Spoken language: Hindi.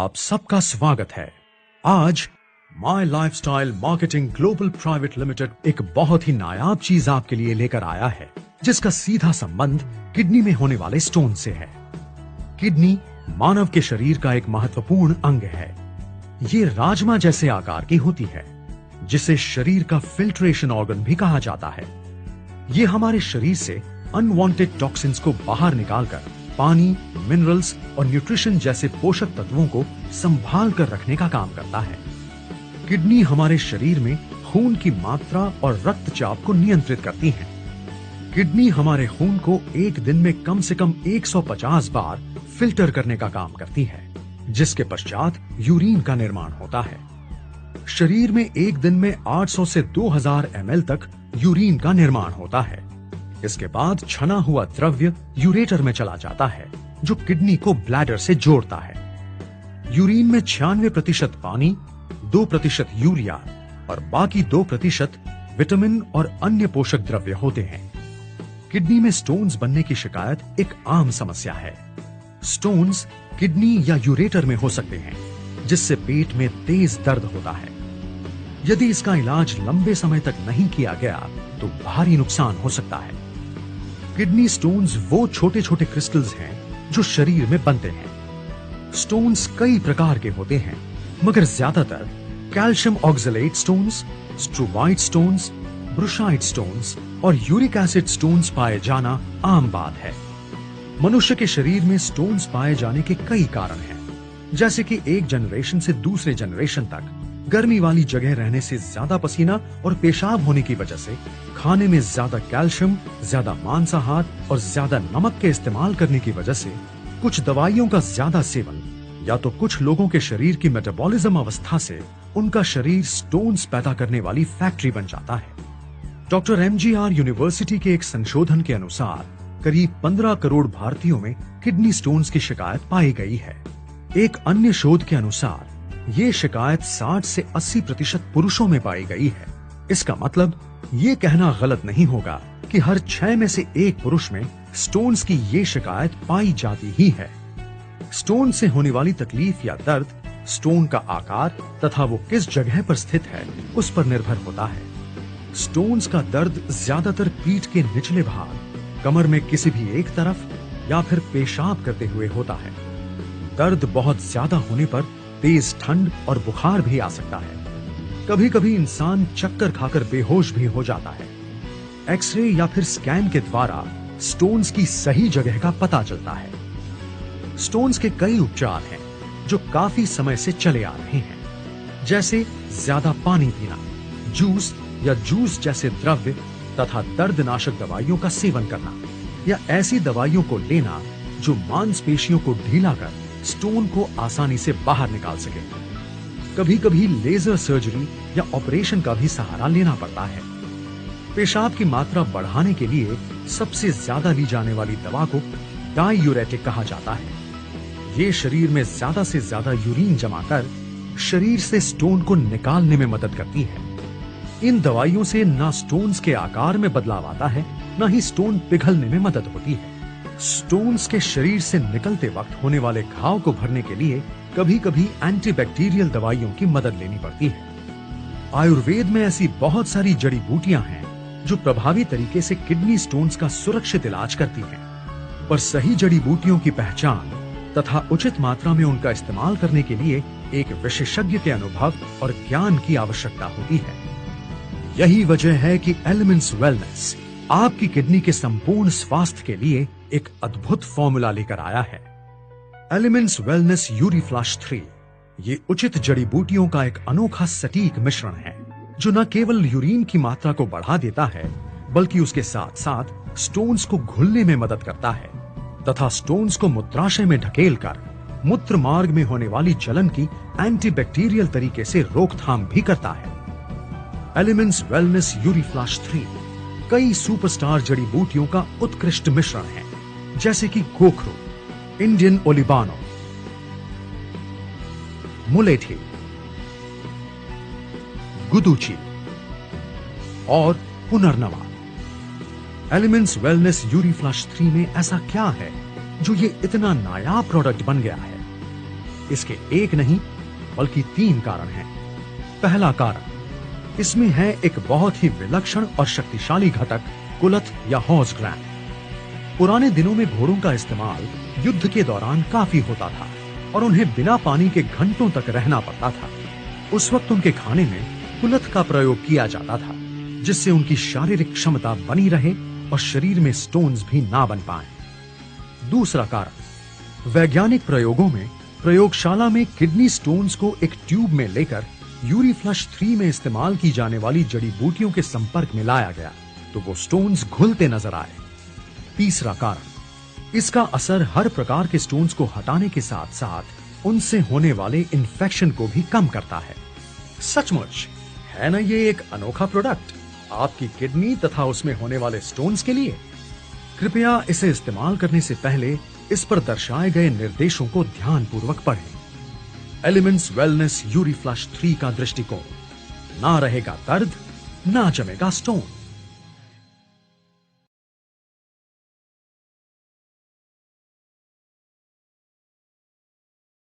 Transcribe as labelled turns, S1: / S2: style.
S1: आप सबका स्वागत है। आज my lifestyle marketing global private limited एक बहुत ही नायाब चीज आपके लिए लेकर आया है, जिसका सीधा संबंध किडनी में होने वाले स्टोन से है। किडनी मानव के शरीर का एक महत्वपूर्ण अंग है। ये राजमा जैसे आकार की होती है, जिसे शरीर का फिल्ट्रेशन ऑर्गन भी कहा जाता है। ये हमारे शरीर से अनवांटेड टॉक्सिन्स को बाहर निकालकर पानी, मिनरल्स और न्यूट्रिशन जैसे पोषक तत्वों को संभाल कर रखने का काम करता है। किडनी हमारे शरीर में खून की मात्रा और रक्तचाप को नियंत्रित करती है। किडनी हमारे खून को एक दिन में कम से कम 150 बार फिल्टर करने का काम करती है, जिसके पश्चात यूरिन का निर्माण होता है। शरीर में एक दिन में 800 से 2000 ml तक यूरिन का निर्माण होता है। इसके बाद छना हुआ द्रव्य यूरेटर में चला जाता है, जो किडनी को ब्लैडर से जोड़ता है। यूरिन में 96% पानी, 2% यूरिया और बाकी 2% विटामिन और अन्य पोषक द्रव्य होते हैं। किडनी में स्टोन्स बनने की शिकायत एक आम समस्या है। स्टोन्स किडनी या यूरेटर में हो सकते हैं, जिससे पेट में तेज दर्द होता है। यदि इसका इलाज लंबे समय तक नहीं किया गया तो भारी नुकसान हो सकता है। किडनी स्टोन्स वो छोटे छोटे क्रिस्टल्स हैं जो शरीर में बनते हैं। स्टोन्स कई प्रकार के होते हैं, मगर ज्यादातर calcium oxalate stones, struvite stones, brushite stones और यूरिक एसिड स्टोन्स पाए जाना आम बात है। मनुष्य के शरीर में स्टोन्स पाए जाने के कई कारण हैं, जैसे कि एक जनरेशन से दूसरे जनरेशन तक गर्मी वाली जगह रहने से ज्यादा पसीना और पेशाब होने की वजह से, खाने में ज्यादा कैल्शियम, ज्यादा मांसाहार और ज्यादा नमक के इस्तेमाल करने की वजह से, कुछ दवाइयों का ज्यादा सेवन, या तो कुछ लोगों के शरीर की मेटाबॉलिज्म अवस्था से उनका शरीर स्टोन्स पैदा करने वाली फैक्ट्री बन जाता है। डॉक्टर MGR यूनिवर्सिटी के एक संशोधन के अनुसार करीब 15 करोड़ भारतीयों में किडनी स्टोन्स की शिकायत पाई गई है। एक अन्य शोध के अनुसार ये शिकायत 60 से 80% पुरुषों में पाई गई है। इसका मतलब ये कहना गलत नहीं होगा कि हर 6 में से एक पुरुष में स्टोन्स की ये शिकायत पाई जाती ही है। स्टोन से होने वाली तकलीफ या दर्द स्टोन का आकार तथा वो किस जगह पर स्थित है उस पर निर्भर होता है। स्टोन्स का दर्द ज्यादातर पीठ के निचले भाग, कमर में किसी भी एक तरफ या फिर पेशाब करते हुए होता है। दर्द बहुत ज्यादा होने पर तेज ठंड और बुखार भी आ सकता है। कभी कभी इंसान चक्कर खाकर बेहोश भी हो जाता है। एक्सरे या फिर स्कैन के द्वारा स्टोन्स की सही जगह का पता चलता है। स्टोन्स के कई उपचार हैं जो काफी समय से चले आ रहे हैं, जैसे ज्यादा पानी पीना, जूस या जूस जैसे द्रव्य तथा दर्दनाशक दवाइयों का सेवन करना, या ऐसी दवाइयों को लेना जो मांसपेशियों को ढीला कर स्टोन को आसानी से बाहर निकाल सके। कभी कभी लेजर सर्जरी या ऑपरेशन का भी सहारा लेना पड़ता है। पेशाब की मात्रा बढ़ाने के लिए सबसे ज्यादा ली जाने वाली दवा को डायूरेटिक कहा जाता है। ये शरीर में ज्यादा से ज्यादा यूरिन जमा कर शरीर से स्टोन को निकालने में मदद करती है। इन दवाइयों से न स्टोन्स के आकार में बदलाव आता है, न ही स्टोन पिघलने में मदद होती है। स्टोन्स के शरीर से निकलते वक्त होने वाले घाव को भरने के लिए कभी कभी एंटीबैक्टीरियल दवाइयों की मदद लेनी पड़ती है। आयुर्वेद में ऐसी बहुत सारी जड़ी बूटियां हैं जो प्रभावी तरीके से किडनी स्टोन्स का सुरक्षित इलाज करती हैं, पर सही जड़ी बूटियों की पहचान तथा उचित मात्रा में उनका इस्तेमाल करने के लिए एक विशेषज्ञ के अनुभव और ज्ञान की आवश्यकता होती है। यही वजह है कि एलिमेंट्स वेलनेस आपकी किडनी के संपूर्ण स्वास्थ्य के लिए एक अद्भुत फॉर्मूला लेकर आया है। एलिमेंट्स वेलनेस यूरीफ्लश 3 ये उचित जड़ी बूटियों का एक अनोखा सटीक मिश्रण है, जो न केवल यूरिन की मात्रा को बढ़ा देता है, बल्कि उसके साथ साथ स्टोन्स को घुलने में मदद करता है तथा स्टोन्स को मूत्राशय में ढकेलकर मूत्र मार्ग में होने वाली जलन की एंटीबैक्टीरियल तरीके से रोकथाम भी करता है। एलिमेंट्स वेलनेस यूरीफ्लश 3 कई सुपरस्टार जड़ी बूटियों का उत्कृष्ट मिश्रण है, जैसे कि गोखरू, इंडियन ओलिबानो, मुलेठी, गुदुची और पुनर्नवा। एलिमेंट्स वेलनेस यूरीफ्लश 3 में ऐसा क्या है जो ये इतना नायाब प्रोडक्ट बन गया है? इसके एक नहीं बल्कि 3 कारण हैं। पहला कारण, इसमें है एक बहुत ही विलक्षण और शक्तिशाली घटक कुलथ या हॉर्स ग्रैंड। पुराने दिनों में घोड़ों का इस्तेमाल युद्ध के दौरान काफी होता था और उन्हें बिना पानी के घंटों तक रहना पड़ता था। उस वक्त उनके खाने में कुलथ का प्रयोग किया जाता था, जिससे उनकी शारीरिक क्षमता बनी रहे और शरीर में स्टोन्स भी ना बन पाएं। दूसरा कारण, वैज्ञानिक प्रयोगों में प्रयोगशाला में किडनी स्टोन्स को एक ट्यूब में लेकर यूरीफ्लश 3 में इस्तेमाल की जाने वाली जड़ी बूटियों के संपर्क में लाया गया तो वो स्टोन्स घुलते नजर आए। तीसरा कारण, इसका असर हर प्रकार के स्टोन्स को हटाने के साथ साथ उनसे होने वाले इन्फेक्शन को भी कम करता है। सचमुच है ना ये एक अनोखा प्रोडक्ट आपकी किडनी तथा उसमें होने वाले स्टोन्स के लिए। कृपया इसे इस्तेमाल करने से पहले इस पर दर्शाए गए निर्देशों को ध्यानपूर्वक पढ़ें। एलिमेंट्स वेलनेस यूरीफ्लश 3 का दृष्टिकोण, ना रहेगा दर्द, ना जमेगा स्टोन।